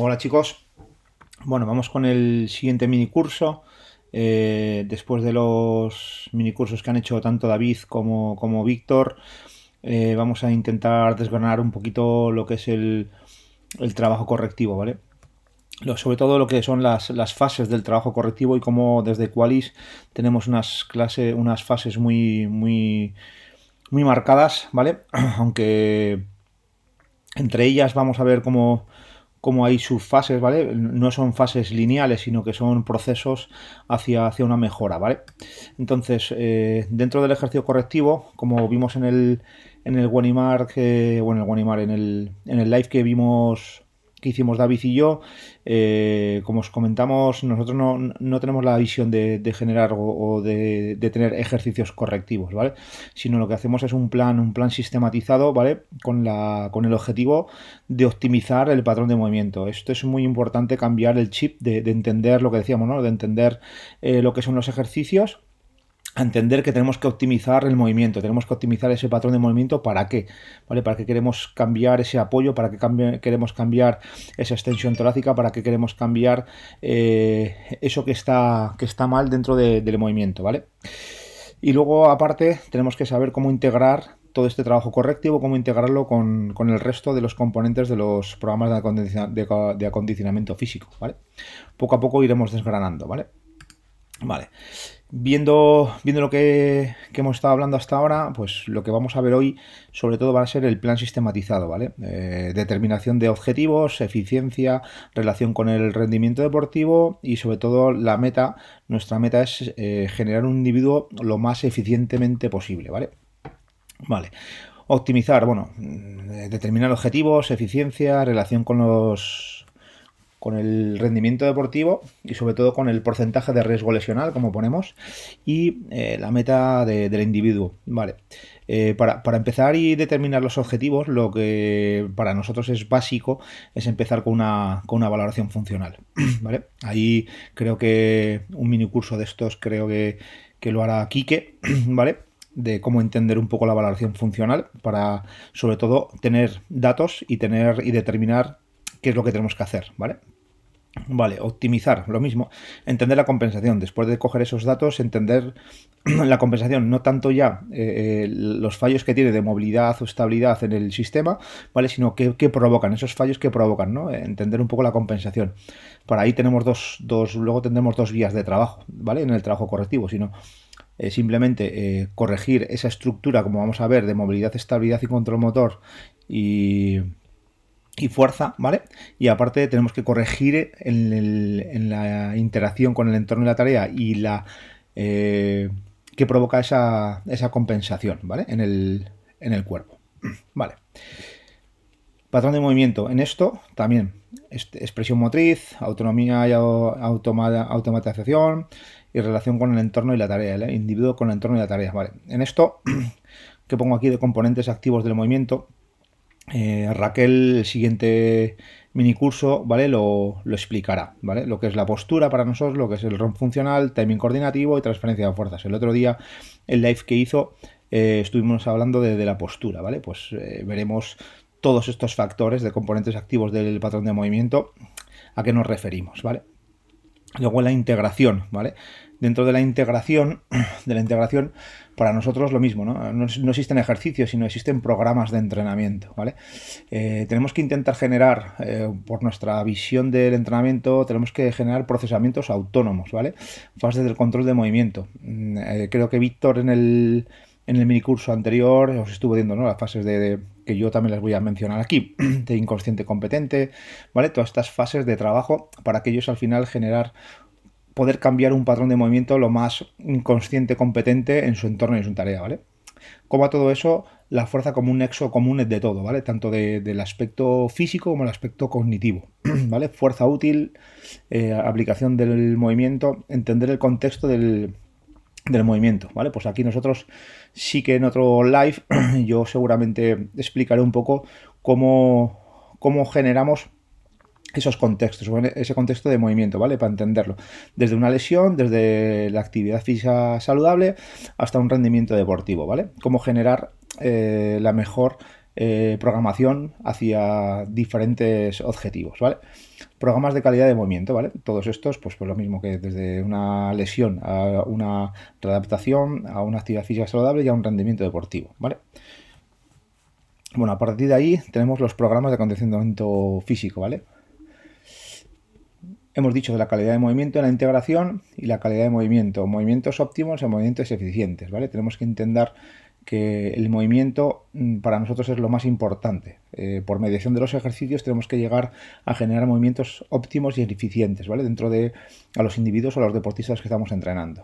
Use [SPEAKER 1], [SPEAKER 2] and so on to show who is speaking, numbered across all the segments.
[SPEAKER 1] Hola chicos, bueno, vamos con el siguiente mini curso. Después de los mini cursos que han hecho tanto David como Víctor, vamos a intentar desgranar un poquito lo que es el trabajo correctivo, ¿vale? Sobre todo lo que son las fases del trabajo correctivo y cómo desde Qualis tenemos unas fases muy marcadas, ¿vale? Aunque entre ellas vamos a ver cómo hay subfases, ¿vale? No son fases lineales, sino que son procesos hacia una mejora, ¿vale? Entonces, dentro del ejercicio correctivo, como vimos en el Webinar, en el live que hicimos David y yo, como os comentamos, nosotros no tenemos la visión de generar o de tener ejercicios correctivos, ¿vale? Sino lo que hacemos es un plan sistematizado, ¿vale? Con el objetivo de optimizar el patrón de movimiento. Esto es muy importante, cambiar el chip de entender lo que decíamos, ¿no? De entender lo que son los ejercicios, a entender que tenemos que optimizar el movimiento, tenemos que optimizar ese patrón de movimiento. ¿Para qué? ¿Vale? ¿Para qué queremos cambiar ese apoyo? ¿Para qué queremos cambiar esa extensión torácica? ¿Para qué queremos cambiar eso que está mal dentro del movimiento? ¿Vale? Y luego, aparte, tenemos que saber cómo integrar todo este trabajo correctivo, cómo integrarlo con el resto de los componentes de los programas de acondicionamiento físico, ¿vale? Poco a poco iremos desgranando, ¿vale? Vale. Viendo lo que hemos estado hablando hasta ahora, pues lo que vamos a ver hoy sobre todo va a ser el plan sistematizado, ¿vale? Determinación de objetivos, eficiencia, relación con el rendimiento deportivo y sobre todo nuestra meta es generar un individuo lo más eficientemente posible, ¿vale? Vale. Optimizar, bueno, determinar objetivos, eficiencia, relación con el rendimiento deportivo y sobre todo con el porcentaje de riesgo lesional, como ponemos, y la meta del individuo. Vale. Para empezar y determinar los objetivos, lo que para nosotros es básico es empezar con una valoración funcional. ¿Vale? Ahí creo que un mini curso de estos que lo hará Quique, ¿vale? De cómo entender un poco la valoración funcional para, sobre todo, tener datos y determinar qué es lo que tenemos que hacer, ¿vale? Vale, optimizar, lo mismo. Entender la compensación. Después de coger esos datos, entender la compensación, no tanto ya los fallos que tiene de movilidad o estabilidad en el sistema, ¿vale? Sino qué provocan, esos fallos que provocan, ¿no? Entender un poco la compensación. Para ahí tenemos luego tendremos dos vías de trabajo, ¿vale? En el trabajo correctivo, sino simplemente corregir esa estructura, como vamos a ver, de movilidad, estabilidad y control motor y fuerza, ¿vale? Y aparte tenemos que corregir en la interacción con el entorno de la tarea y que provoca esa compensación, ¿vale? En el cuerpo. Vale. Patrón de movimiento. En esto también expresión motriz, autonomía y automatización y relación con el entorno y la tarea, el individuo con el entorno y la tarea. Vale. En esto que pongo aquí de componentes activos del movimiento, Raquel, el siguiente mini curso, ¿vale? Lo explicará, ¿vale? Lo que es la postura para nosotros, lo que es el ROM funcional, timing coordinativo y transferencia de fuerzas. El otro día, el live que hizo, estuvimos hablando de la postura, ¿vale? Pues veremos todos estos factores de componentes activos del patrón de movimiento, a qué nos referimos, ¿vale? Luego la integración, ¿vale? Dentro de la integración, para nosotros lo mismo, ¿no? No existen ejercicios, sino existen programas de entrenamiento, ¿vale? Tenemos que intentar generar, por nuestra visión del entrenamiento, tenemos que generar procesamientos autónomos, ¿vale? Fases del control de movimiento. Creo que Víctor en el minicurso anterior os estuvo viendo, ¿no? Las fases que yo también les voy a mencionar aquí, de inconsciente competente, ¿vale? Todas estas fases de trabajo para que ellos al final poder cambiar un patrón de movimiento lo más inconsciente competente en su entorno y en su tarea, ¿vale? Como a todo eso, la fuerza como un nexo común es de todo, ¿vale? Tanto del aspecto físico como el aspecto cognitivo, ¿vale? Fuerza útil, aplicación del movimiento, entender el contexto del movimiento, ¿vale? Pues aquí nosotros sí que en otro live yo seguramente explicaré un poco cómo generamos esos contextos, ese contexto de movimiento, ¿vale? Para entenderlo. Desde una lesión, desde la actividad física saludable, hasta un rendimiento deportivo, ¿vale? Cómo generar la mejor programación hacia diferentes objetivos, ¿vale? Programas de calidad de movimiento, ¿vale? Todos estos, pues lo mismo que desde una lesión a una readaptación, a una actividad física saludable y a un rendimiento deportivo, ¿vale? Bueno, a partir de ahí tenemos los programas de acondicionamiento físico, ¿vale? Hemos dicho de la calidad de movimiento en la integración y la calidad de movimiento, movimientos óptimos y movimientos eficientes, ¿vale? Tenemos que entender que el movimiento para nosotros es lo más importante. Por mediación de los ejercicios tenemos que llegar a generar movimientos óptimos y eficientes, ¿vale? Dentro de a los individuos o a los deportistas que estamos entrenando.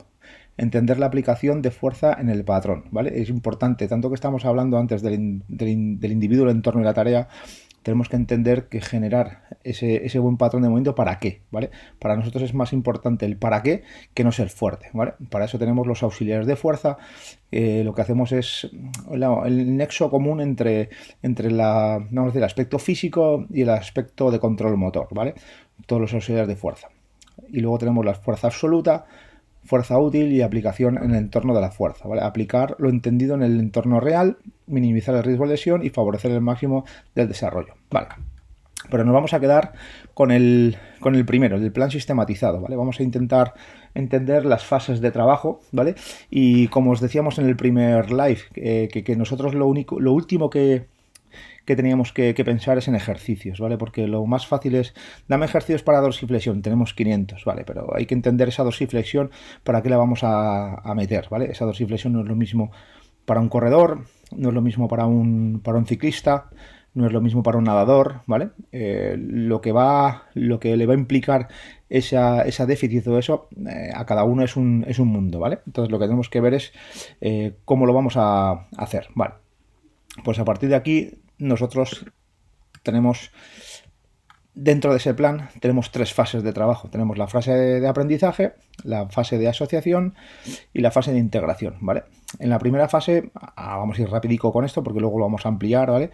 [SPEAKER 1] Entender la aplicación de fuerza en el patrón, ¿vale? Es importante, tanto que estamos hablando antes del individuo, el entorno y la tarea, tenemos que entender que generar ese buen patrón de movimiento, ¿para qué? ¿Vale? Para nosotros es más importante el para qué que no ser fuerte, ¿vale? Para eso tenemos los auxiliares de fuerza. Lo que hacemos es el nexo común entre vamos a decir, el aspecto físico y el aspecto de control motor, ¿vale? Todos los auxiliares de fuerza. Y luego tenemos la fuerza absoluta, fuerza útil y aplicación en el entorno de la fuerza, ¿vale? Aplicar lo entendido en el entorno real, minimizar el riesgo de lesión y favorecer el máximo del desarrollo, ¿vale? Pero nos vamos a quedar con el primero, el plan sistematizado, ¿vale? Vamos a intentar entender las fases de trabajo, ¿vale? Y como os decíamos en el primer live, que nosotros lo último que teníamos que pensar es en ejercicios, ¿vale? Porque lo más fácil es, dame ejercicios para dorsiflexión, tenemos 500, ¿vale? Pero hay que entender esa dorsiflexión, para qué la vamos a meter, ¿vale? Esa dorsiflexión no es lo mismo para un corredor, no es lo mismo para un ciclista, no es lo mismo para un nadador, ¿vale? Lo que le va a implicar esa déficit o eso, a cada uno es un mundo, ¿vale? Entonces lo que tenemos que ver es cómo lo vamos a hacer, ¿vale? Pues a partir de aquí nosotros tenemos, dentro de ese plan, tenemos 3 fases de trabajo. Tenemos la fase de aprendizaje, la fase de asociación y la fase de integración, ¿vale? En la primera fase, vamos a ir rapidico con esto porque luego lo vamos a ampliar, ¿vale?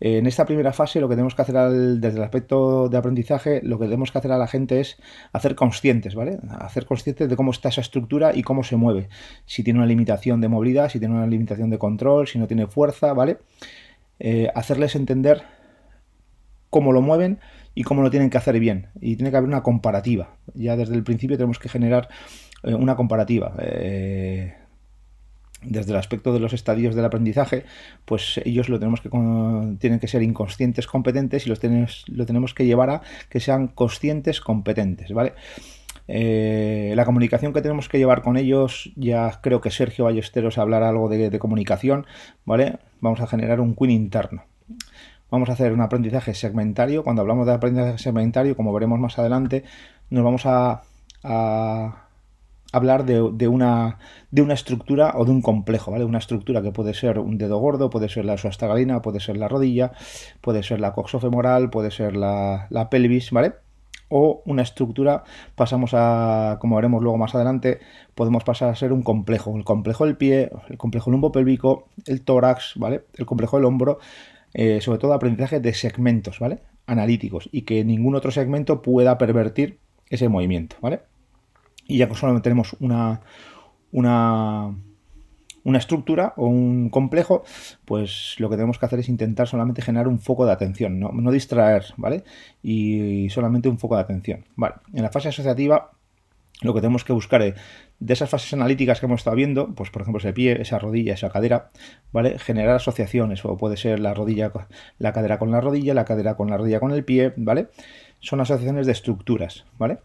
[SPEAKER 1] En esta primera fase lo que tenemos que hacer desde el aspecto de aprendizaje, lo que tenemos que hacer a la gente es hacer conscientes, ¿vale? Hacer conscientes de cómo está esa estructura y cómo se mueve. Si tiene una limitación de movilidad, si tiene una limitación de control, si no tiene fuerza, ¿vale? Hacerles entender cómo lo mueven y cómo lo tienen que hacer bien. Y tiene que haber una comparativa. Ya desde el principio tenemos que generar una comparativa. Desde el aspecto de los estadios del aprendizaje, pues ellos tienen que ser inconscientes competentes y lo tenemos que llevar a que sean conscientes competentes, ¿vale? La comunicación que tenemos que llevar con ellos, ya creo que Sergio Ballesteros hablará algo de comunicación, ¿vale? Vamos a generar un queen interno. Vamos a hacer un aprendizaje segmentario. Cuando hablamos de aprendizaje segmentario, como veremos más adelante, nos vamos a hablar de una estructura o de un complejo, ¿vale? Una estructura que puede ser un dedo gordo, puede ser la suastagalina, puede ser la rodilla, puede ser la coxofemoral, puede ser la pelvis, ¿vale? O una estructura, pasamos a, como veremos luego más adelante, podemos pasar a ser un complejo. El complejo del pie, el complejo lumbopélvico, el tórax, ¿vale? El complejo del hombro, sobre todo aprendizaje de segmentos, ¿vale? Analíticos, y que ningún otro segmento pueda pervertir ese movimiento, ¿vale? Y ya que solamente tenemos una estructura o un complejo, pues lo que tenemos que hacer es intentar solamente generar un foco de atención, no distraer, ¿vale? Y solamente un foco de atención, ¿vale? En la fase asociativa, lo que tenemos que buscar es, de esas fases analíticas que hemos estado viendo, pues por ejemplo ese pie, esa rodilla, esa cadera, ¿vale? Generar asociaciones, o puede ser la cadera con la rodilla, la cadera con la rodilla con el pie, ¿vale? Son asociaciones de estructuras, ¿vale?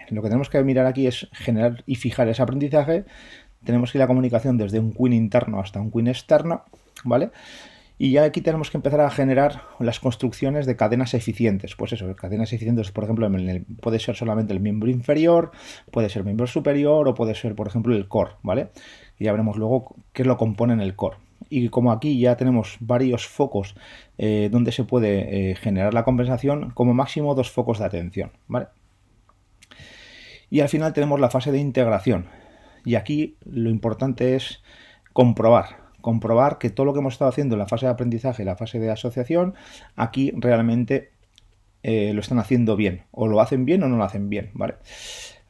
[SPEAKER 1] Lo que tenemos que mirar aquí es generar y fijar ese aprendizaje. Tenemos que ir a la comunicación desde un queen interno hasta un queen externo, ¿vale? Y ya aquí tenemos que empezar a generar las construcciones de cadenas eficientes. Pues eso, cadenas eficientes, por ejemplo, puede ser solamente el miembro inferior, puede ser el miembro superior o puede ser, por ejemplo, el core, ¿vale? Y ya veremos luego qué lo compone en el core. Y como aquí ya tenemos varios focos donde se puede generar la compensación, como máximo 2 focos de atención, ¿vale? Y al final tenemos la fase de integración. Y aquí lo importante es comprobar que todo lo que hemos estado haciendo en la fase de aprendizaje y la fase de asociación, aquí realmente lo están haciendo bien, o lo hacen bien o no lo hacen bien, ¿vale?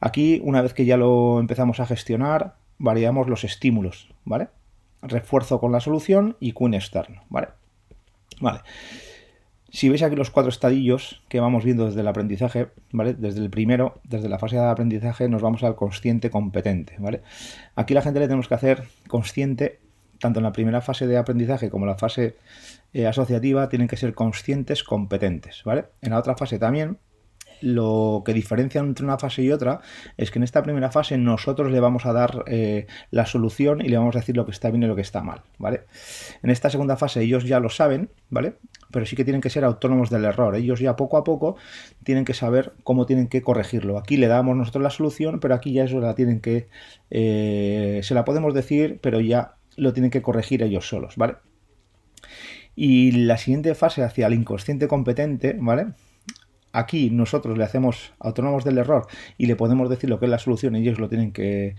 [SPEAKER 1] Aquí, una vez que ya lo empezamos a gestionar, variamos los estímulos, ¿vale? Refuerzo con la solución y queen externo, ¿vale? Vale. Si veis aquí los 4 estadillos que vamos viendo desde el aprendizaje, ¿vale? Desde el primero, desde la fase de aprendizaje, nos vamos al consciente competente, ¿vale? Aquí la gente le tenemos que hacer consciente, tanto en la primera fase de aprendizaje como en la fase asociativa, tienen que ser conscientes competentes, ¿vale? En la otra fase también. Lo que diferencia entre una fase y otra es que en esta primera fase nosotros le vamos a dar la solución y le vamos a decir lo que está bien y lo que está mal, ¿vale? En esta segunda fase ellos ya lo saben, ¿vale? Pero sí que tienen que ser autónomos del error. Ellos ya poco a poco tienen que saber cómo tienen que corregirlo. Aquí le damos nosotros la solución, pero aquí ya eso la tienen que... se la podemos decir, pero ya lo tienen que corregir ellos solos, ¿vale? Y la siguiente fase hacia el inconsciente competente, ¿vale? Aquí nosotros le hacemos autónomos del error y le podemos decir lo que es la solución y ellos lo tienen que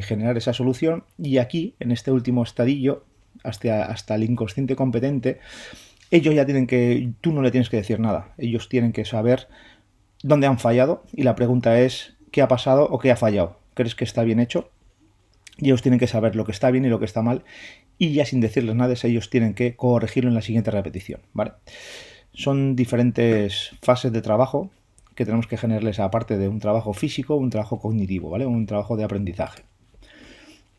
[SPEAKER 1] generar esa solución. Y aquí, en este último estadillo, hasta el inconsciente competente, ellos ya tienen que, tú no le tienes que decir nada, ellos tienen que saber dónde han fallado y la pregunta es qué ha pasado o qué ha fallado. ¿Crees que está bien hecho? Y ellos tienen que saber lo que está bien y lo que está mal y ya sin decirles nada ellos tienen que corregirlo en la siguiente repetición, ¿vale? Son diferentes fases de trabajo que tenemos que generarles aparte de un trabajo físico, un trabajo cognitivo, ¿vale? Un trabajo de aprendizaje.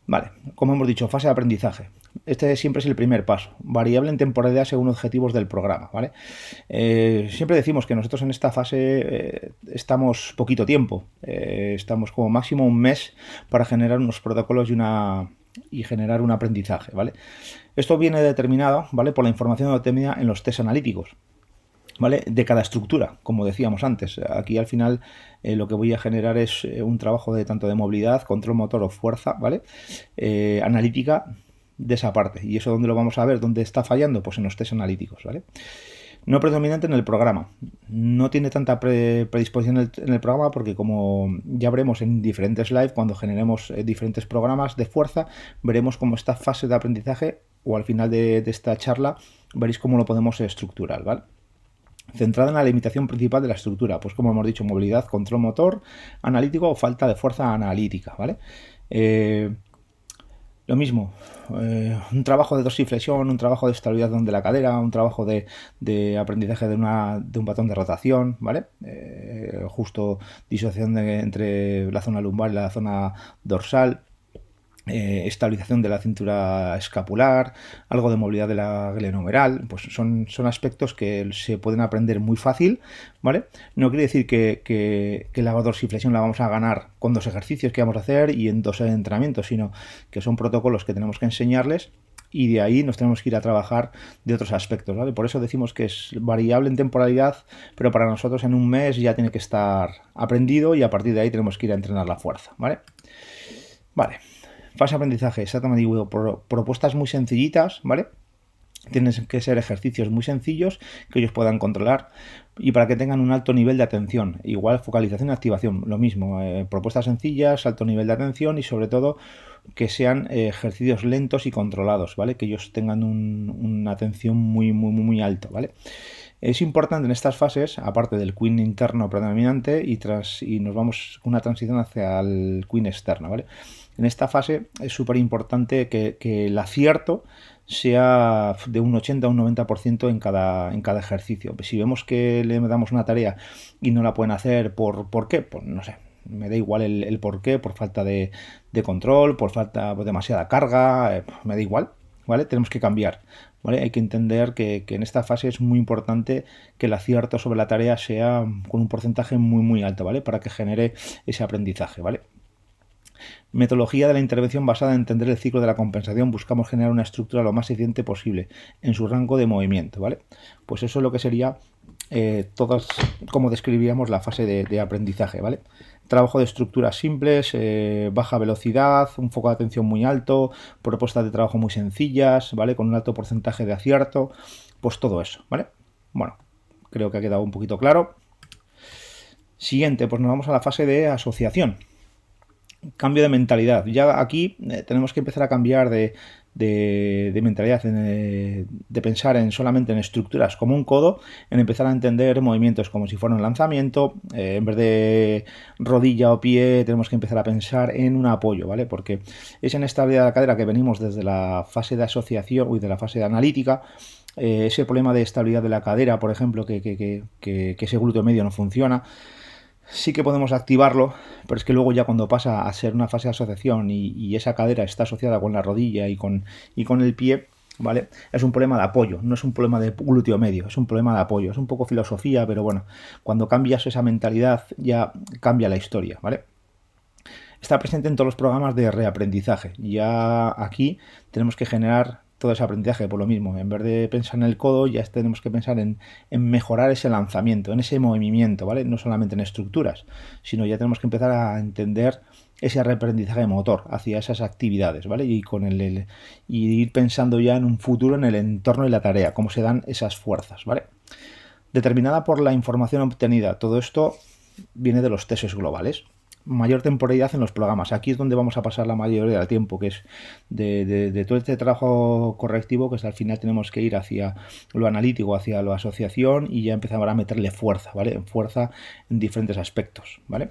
[SPEAKER 1] Vale, como hemos dicho, fase de aprendizaje. Este siempre es el primer paso. Variable en temporalidad según objetivos del programa, ¿vale? Siempre decimos que nosotros en esta fase estamos poquito tiempo. Estamos como máximo un mes para generar unos protocolos y generar un aprendizaje, ¿vale? Esto viene determinado, ¿vale? Por la información obtenida en los test analíticos, ¿vale? De cada estructura, como decíamos antes. Aquí al final lo que voy a generar es un trabajo de tanto de movilidad, control motor o fuerza, ¿vale? Analítica de esa parte. ¿Y eso dónde lo vamos a ver? ¿Dónde está fallando? Pues en los test analíticos, ¿vale? No predominante en el programa. No tiene tanta predisposición en el programa porque como ya veremos en diferentes live, cuando generemos diferentes programas de fuerza, veremos cómo esta fase de aprendizaje o al final de esta charla veréis cómo lo podemos estructurar, ¿vale? Centrada en la limitación principal de la estructura, pues como hemos dicho, movilidad, control motor, analítico o falta de fuerza analítica, ¿vale? Lo mismo, un trabajo de dorsiflexión, un trabajo de estabilidad de la cadera, un trabajo de aprendizaje de un patrón de rotación, ¿vale? Justo disociación entre la zona lumbar y la zona dorsal. Estabilización de la cintura escapular, algo de movilidad de la glenohumeral, pues son aspectos que se pueden aprender muy fácil, ¿vale? No quiere decir que la dorsiflexión la vamos a ganar con 2 ejercicios que vamos a hacer y en 2 entrenamientos, sino que son protocolos que tenemos que enseñarles y de ahí nos tenemos que ir a trabajar de otros aspectos, ¿vale? Por eso decimos que es variable en temporalidad, pero para nosotros en un mes ya tiene que estar aprendido y a partir de ahí tenemos que ir a entrenar la fuerza, ¿vale? Vale. Fase de aprendizaje, exactamente digo, propuestas muy sencillitas, ¿vale? Tienen que ser ejercicios muy sencillos que ellos puedan controlar y para que tengan un alto nivel de atención. Igual focalización y activación, lo mismo. Propuestas sencillas, alto nivel de atención y sobre todo que sean ejercicios lentos y controlados, ¿vale? Que ellos tengan una atención muy alto, ¿vale? Es importante en estas fases, aparte del queen interno predominante y nos vamos con una transición hacia el queen externo, ¿vale? En esta fase es súper importante que el acierto sea de un 80 a un 90% en cada ejercicio. Si vemos que le damos una tarea y no la pueden hacer, ¿por qué? Pues no sé, me da igual el por qué, por falta de control, por falta de demasiada carga, me da igual, ¿vale? Tenemos que cambiar, ¿vale? Hay que entender que en esta fase es muy importante que el acierto sobre la tarea sea con un porcentaje muy alto, ¿vale? Para que genere ese aprendizaje, ¿vale? Metodología de la intervención basada en entender el ciclo de la compensación. Buscamos generar una estructura lo más eficiente posible en su rango de movimiento, ¿vale? Pues eso es lo que sería todas, como describiríamos la fase de aprendizaje, ¿vale? Trabajo de estructuras simples, baja velocidad, un foco de atención muy alto, propuestas de trabajo muy sencillas, ¿vale? Con un alto porcentaje de acierto, pues todo eso, ¿vale? Bueno, creo que ha quedado un poquito claro. Siguiente, pues nos vamos a la fase de asociación. Cambio de mentalidad. Ya aquí tenemos que empezar a cambiar de mentalidad, de pensar solamente en estructuras como un codo, en empezar a entender movimientos como si fuera un lanzamiento. En vez de rodilla o pie, tenemos que empezar a pensar en un apoyo, ¿vale? Porque es en esta estabilidad de la cadera que venimos desde la fase de asociación y de la fase de analítica. ese problema de estabilidad de la cadera, por ejemplo, que ese glúteo medio no funciona, sí que podemos activarlo, pero es que luego ya cuando pasa a ser una fase de asociación y esa cadera está asociada con la rodilla y con el pie, ¿vale? Es un problema de apoyo, no es un problema de glúteo medio, es un problema de apoyo, es un poco filosofía, pero bueno, cuando cambias esa mentalidad ya cambia la historia, ¿vale? Está presente en todos los programas de reaprendizaje. Ya aquí tenemos que generar todo ese aprendizaje por lo mismo. En vez de pensar en el codo, ya tenemos que pensar en mejorar ese lanzamiento, en ese movimiento, ¿vale? No solamente en estructuras, sino ya tenemos que empezar a entender ese reaprendizaje motor hacia esas actividades, ¿vale? Y con y ir pensando ya en un futuro en el entorno y la tarea, cómo se dan esas fuerzas, ¿vale? Determinada por la información obtenida. Todo esto viene de los testes globales. Mayor temporalidad en los programas. Aquí es donde vamos a pasar la mayoría del tiempo, que es de todo este trabajo correctivo, que es al final tenemos que ir hacia lo analítico, hacia la asociación y ya empezar a meterle fuerza, ¿vale? Fuerza en diferentes aspectos, ¿vale?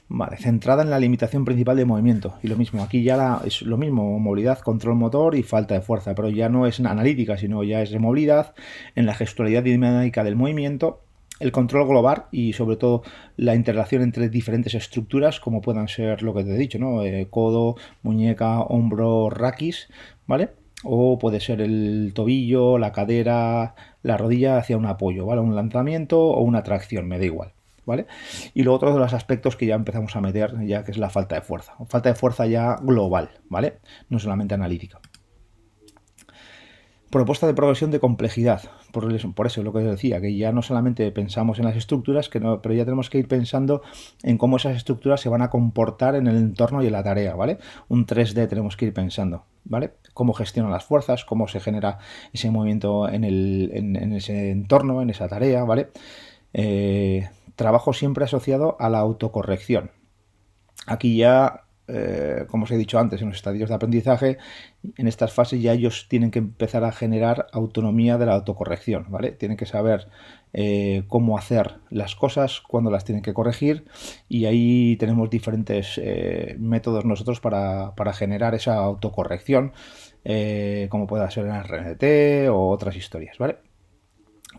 [SPEAKER 1] Vale, centrada en la limitación principal de movimiento. Y lo mismo, aquí ya es lo mismo, movilidad, control motor y falta de fuerza, pero ya no es analítica, sino ya es de movilidad, en la gestualidad dinámica del movimiento, el control global y sobre todo la interrelación entre diferentes estructuras, como puedan ser lo que te he dicho, ¿no? Codo, muñeca, hombro, raquis, ¿vale? O puede ser el tobillo, la cadera, la rodilla hacia un apoyo, ¿vale? Un lanzamiento o una tracción, me da igual. ¿Vale? Y luego otro de los aspectos que ya empezamos a meter, ya que es la falta de fuerza. Falta de fuerza ya global, ¿vale? No solamente analítica. Propuesta de progresión de complejidad. Por eso es lo que os decía, que ya no solamente pensamos en las estructuras, pero ya tenemos que ir pensando en cómo esas estructuras se van a comportar en el entorno y en la tarea, ¿vale? Un 3D tenemos que ir pensando, ¿vale? Cómo gestionan las fuerzas, cómo se genera ese movimiento en ese entorno, en esa tarea, ¿vale? Trabajo siempre asociado a la autocorrección. Aquí ya, como os he dicho antes, en los estadios de aprendizaje, en estas fases ya ellos tienen que empezar a generar autonomía de la autocorrección, ¿vale? Tienen que saber cómo hacer las cosas, cuándo las tienen que corregir y ahí tenemos diferentes métodos nosotros para generar esa autocorrección, como pueda ser en RNT o otras historias, ¿vale?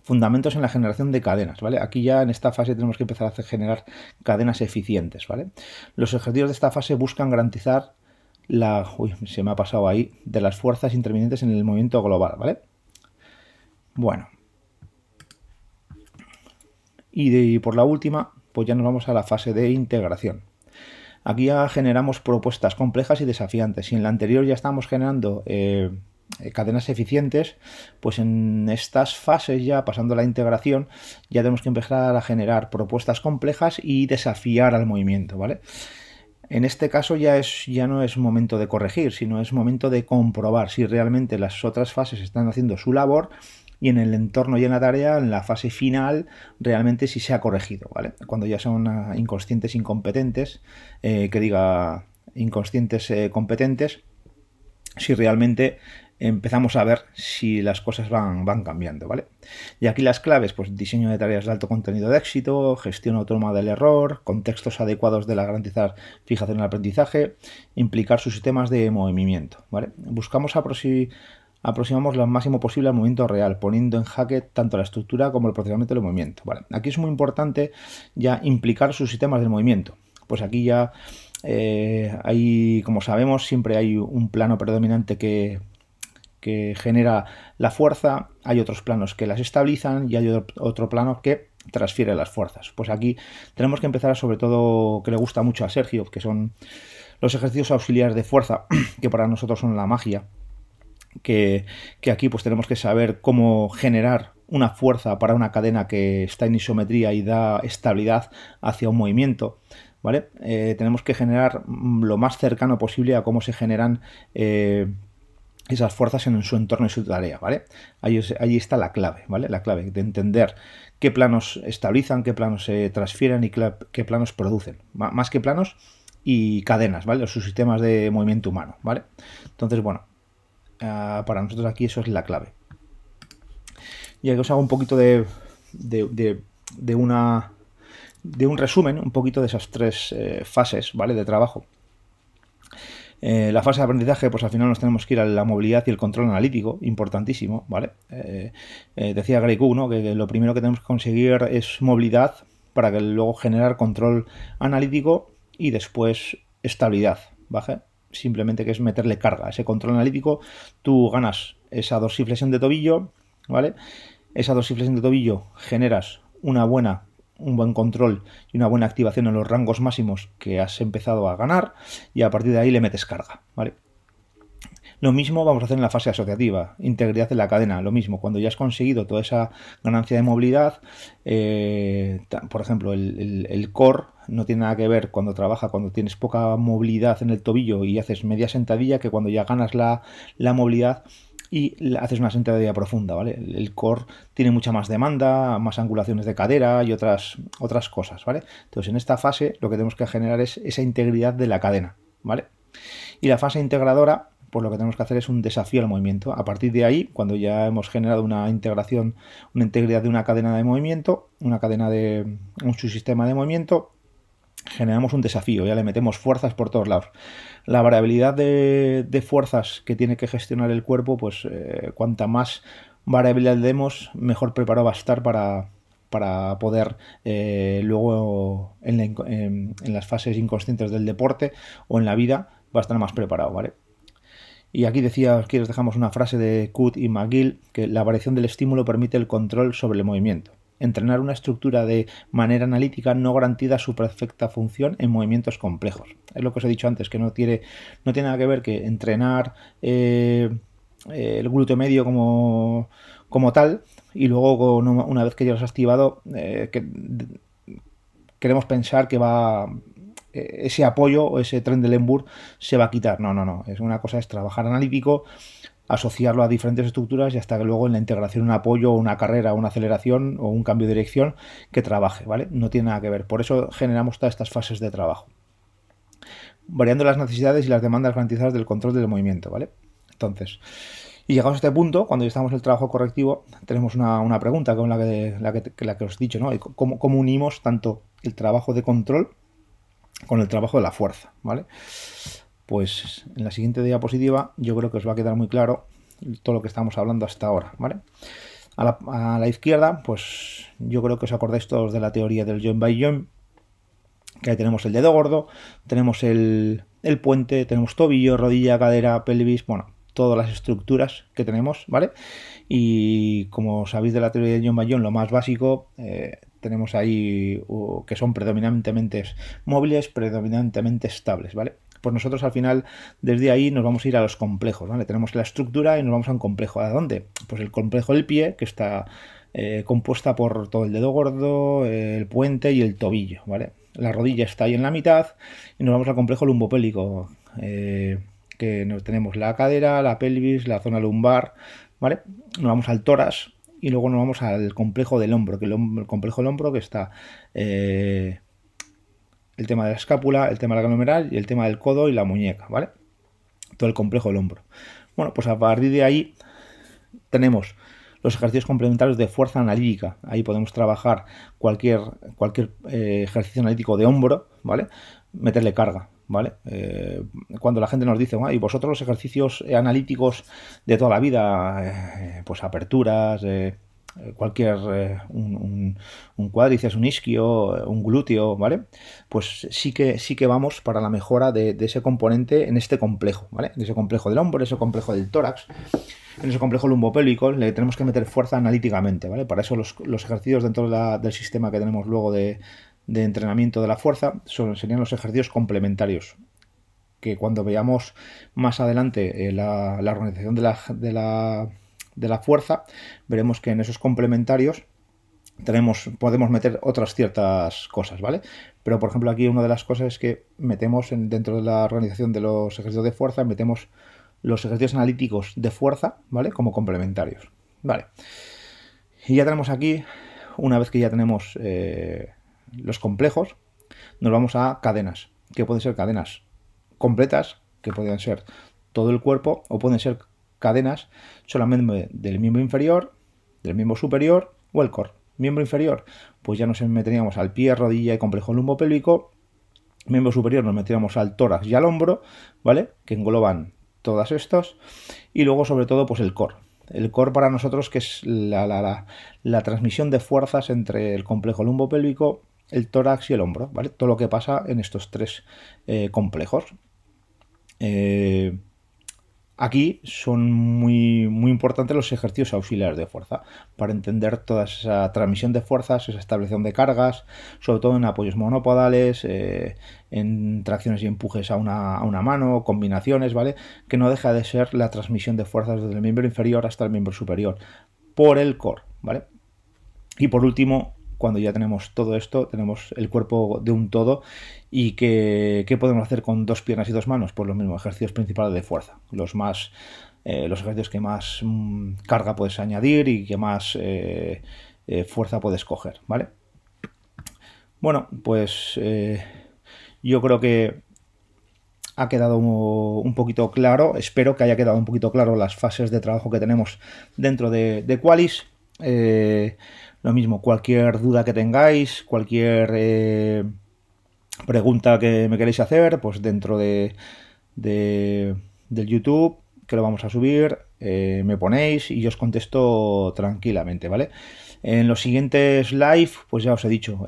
[SPEAKER 1] Fundamentos en la generación de cadenas, ¿vale? Aquí ya en esta fase tenemos que empezar a generar cadenas eficientes, ¿vale? Los ejercicios de esta fase buscan garantizar se me ha pasado ahí, de las fuerzas intervinientes en el movimiento global, ¿vale? Bueno. Y por la última, pues ya nos vamos a la fase de integración. Aquí ya generamos propuestas complejas y desafiantes. Si en la anterior ya estábamos generando cadenas eficientes, pues en estas fases ya pasando la integración ya tenemos que empezar a generar propuestas complejas y desafiar al movimiento, ¿vale? En este caso ya no es momento de corregir, sino es momento de comprobar si realmente las otras fases están haciendo su labor y en el entorno y en la tarea, en la fase final, realmente si se ha corregido, ¿vale? Cuando ya son inconscientes incompetentes, que diga inconscientes competentes, si realmente empezamos a ver si las cosas van cambiando, ¿vale? Y aquí las claves, pues diseño de tareas de alto contenido de éxito, gestión autónoma del error, contextos adecuados de la garantizar fijación en el aprendizaje, implicar sus sistemas de movimiento, ¿vale? Buscamos aproximamos lo máximo posible al movimiento real, poniendo en jaque tanto la estructura como el procesamiento del movimiento, ¿vale? Aquí es muy importante ya implicar sus sistemas del movimiento. Pues aquí ya como sabemos, siempre hay un plano predominante que genera la fuerza, hay otros planos que las estabilizan y hay otro plano que transfiere las fuerzas. Pues aquí tenemos que empezar sobre todo, que le gusta mucho a Sergio, que son los ejercicios auxiliares de fuerza, que para nosotros son la magia, que aquí pues tenemos que saber cómo generar una fuerza para una cadena que está en isometría y da estabilidad hacia un movimiento, ¿vale? Tenemos que generar lo más cercano posible a cómo se generan esas fuerzas en su entorno y su tarea, ¿vale? Ahí está la clave, ¿vale? La clave de entender qué planos estabilizan, qué planos se transfieren y qué planos producen. Más que planos y cadenas, ¿vale? Sus sistemas de movimiento humano, ¿vale? Entonces, bueno, para nosotros aquí eso es la clave. Y aquí os hago un poquito de un resumen, un poquito de esas tres fases, ¿vale? De trabajo. La fase de aprendizaje, pues al final nos tenemos que ir a la movilidad y el control analítico, importantísimo, ¿vale? Decía Gray Cook, ¿no? Que lo primero que tenemos que conseguir es movilidad para que luego generar control analítico y después estabilidad, ¿vale? Simplemente que es meterle carga. Ese control analítico, tú ganas esa dorsiflexión de tobillo, ¿vale? Esa dorsiflexión de tobillo generas un buen control y una buena activación en los rangos máximos que has empezado a ganar y a partir de ahí le metes carga, ¿vale? Lo mismo vamos a hacer en la fase asociativa, integridad en la cadena, lo mismo, cuando ya has conseguido toda esa ganancia de movilidad, por ejemplo, el core no tiene nada que ver cuando tienes poca movilidad en el tobillo y haces media sentadilla que cuando ya ganas la movilidad y haces una sentadilla profunda, ¿vale? El core tiene mucha más demanda, más angulaciones de cadera y otras cosas, ¿vale? Entonces, en esta fase lo que tenemos que generar es esa integridad de la cadena, ¿vale? Y la fase integradora, pues lo que tenemos que hacer es un desafío al movimiento. A partir de ahí, cuando ya hemos generado una integración, una integridad de una cadena de movimiento, una cadena de un subsistema de movimiento, generamos un desafío, ya le metemos fuerzas por todos lados. La variabilidad de fuerzas que tiene que gestionar el cuerpo, pues cuanta más variabilidad le demos, mejor preparado va a estar para poder luego en las fases inconscientes del deporte o en la vida va a estar más preparado, ¿vale? Y aquí aquí os dejamos una frase de Coot y McGill, que la variación del estímulo permite el control sobre el movimiento. Entrenar una estructura de manera analítica no garantiza su perfecta función en movimientos complejos. Es lo que os he dicho antes, que no tiene nada que ver que entrenar el glúteo medio como tal y luego una vez que ya lo has activado queremos pensar que ese apoyo o ese tren de Lemburg se va a quitar. No. Una cosa es trabajar analítico, asociarlo a diferentes estructuras y hasta que luego en la integración un apoyo, una carrera, una aceleración o un cambio de dirección que trabaje, ¿vale? No tiene nada que ver. Por eso generamos todas estas fases de trabajo. Variando las necesidades y las demandas garantizadas del control del movimiento, ¿vale? Entonces, y llegados a este punto, cuando ya estamos en el trabajo correctivo, tenemos una pregunta con la que os he dicho, ¿no? ¿Cómo unimos tanto el trabajo de control con el trabajo de la fuerza, ¿vale? Pues en la siguiente diapositiva yo creo que os va a quedar muy claro todo lo que estamos hablando hasta ahora, ¿vale? A la izquierda, pues yo creo que os acordáis todos de la teoría del joint by joint, que ahí tenemos el dedo gordo, tenemos el puente, tenemos tobillo, rodilla, cadera, pelvis, bueno, todas las estructuras que tenemos, ¿vale? Y como sabéis de la teoría del joint by joint, lo más básico, tenemos ahí que son predominantemente móviles, predominantemente estables, ¿vale? Pues nosotros al final, desde ahí nos vamos a ir a los complejos, ¿vale? Tenemos la estructura y nos vamos a un complejo. ¿A dónde? Pues el complejo del pie, que está compuesta por todo el dedo gordo, el puente y el tobillo, ¿vale? La rodilla está ahí en la mitad y nos vamos al complejo lumbopélvico, que tenemos la cadera, la pelvis, la zona lumbar, ¿vale? Nos vamos al tórax y luego nos vamos al complejo del hombro, que el complejo del hombro que está el tema de la escápula, el tema del glomerular y el tema del codo y la muñeca, ¿vale? Todo el complejo del hombro. Bueno, pues a partir de ahí tenemos los ejercicios complementarios de fuerza analítica. Ahí podemos trabajar cualquier ejercicio analítico de hombro, ¿vale? Meterle carga, ¿vale? Cuando la gente nos dice, ¿y vosotros los ejercicios analíticos de toda la vida? Pues aperturas, cualquier un cuádriceps, un isquio, un glúteo, ¿vale? Pues sí que vamos para la mejora de ese componente en este complejo, ¿vale? En ese complejo del hombro, en ese complejo del tórax, en ese complejo lumbopélvico le tenemos que meter fuerza analíticamente, ¿vale? Para eso los ejercicios dentro del sistema que tenemos luego de entrenamiento de la fuerza serían los ejercicios complementarios, que cuando veamos más adelante la organización de la fuerza, veremos que en esos complementarios podemos meter otras ciertas cosas, ¿vale? Pero por ejemplo aquí una de las cosas es que metemos dentro de la organización de los ejercicios de fuerza, metemos los ejercicios analíticos de fuerza, ¿vale? Como complementarios, ¿vale? Y ya tenemos aquí, una vez que ya tenemos los complejos, nos vamos a cadenas, que pueden ser cadenas completas, que pueden ser todo el cuerpo, o pueden ser cadenas solamente del miembro inferior, del miembro superior o el core. Miembro inferior, pues ya nos meteríamos al pie, rodilla y complejo lumbopélvico. Miembro superior nos metíamos al tórax y al hombro, ¿vale? Que engloban todas estos. Y luego, sobre todo, pues el core. El core para nosotros, que es la transmisión de fuerzas entre el complejo lumbopélvico, el tórax y el hombro, ¿vale? Todo lo que pasa en estos tres complejos. Aquí son muy importantes los ejercicios auxiliares de fuerza para entender toda esa transmisión de fuerzas, esa establección de cargas, sobre todo en apoyos monopodales, en tracciones y empujes a una mano, combinaciones, ¿vale? Que no deja de ser la transmisión de fuerzas desde el miembro inferior hasta el miembro superior por el core, ¿vale? Y por último, cuando ya tenemos todo esto, tenemos el cuerpo de un todo. ¿Y qué podemos hacer con 2 piernas y 2 manos? Pues los mismos ejercicios principales de fuerza. Los ejercicios que más carga puedes añadir y que más fuerza puedes coger, ¿vale? Bueno, pues yo creo que ha quedado un poquito claro. Espero que haya quedado un poquito claro las fases de trabajo que tenemos dentro de Qualys. Lo mismo, cualquier duda que tengáis, cualquier pregunta que me queréis hacer, pues dentro del YouTube, que lo vamos a subir, me ponéis y yo os contesto tranquilamente, ¿vale? En los siguientes live, pues ya os he dicho,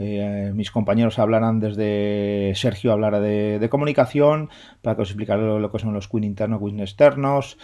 [SPEAKER 1] mis compañeros hablarán desde Sergio hablará de comunicación, para que os explique lo que son los Queen internos, Queen externos.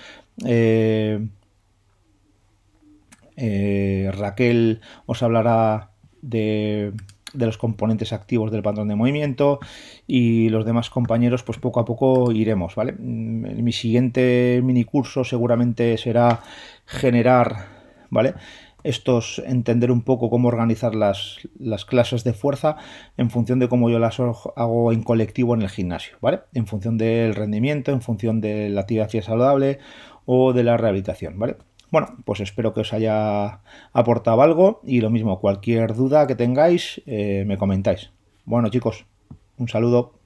[SPEAKER 1] Raquel os hablará de los componentes activos del patrón de movimiento y los demás compañeros pues poco a poco iremos, ¿vale? Mi siguiente mini curso seguramente será generar, ¿vale? Entender un poco cómo organizar las clases de fuerza en función de cómo yo las hago en colectivo en el gimnasio, ¿vale? En función del rendimiento, en función de la actividad física saludable o de la rehabilitación, ¿vale? Bueno, pues espero que os haya aportado algo y lo mismo, cualquier duda que tengáis, me comentáis. Bueno, chicos, un saludo.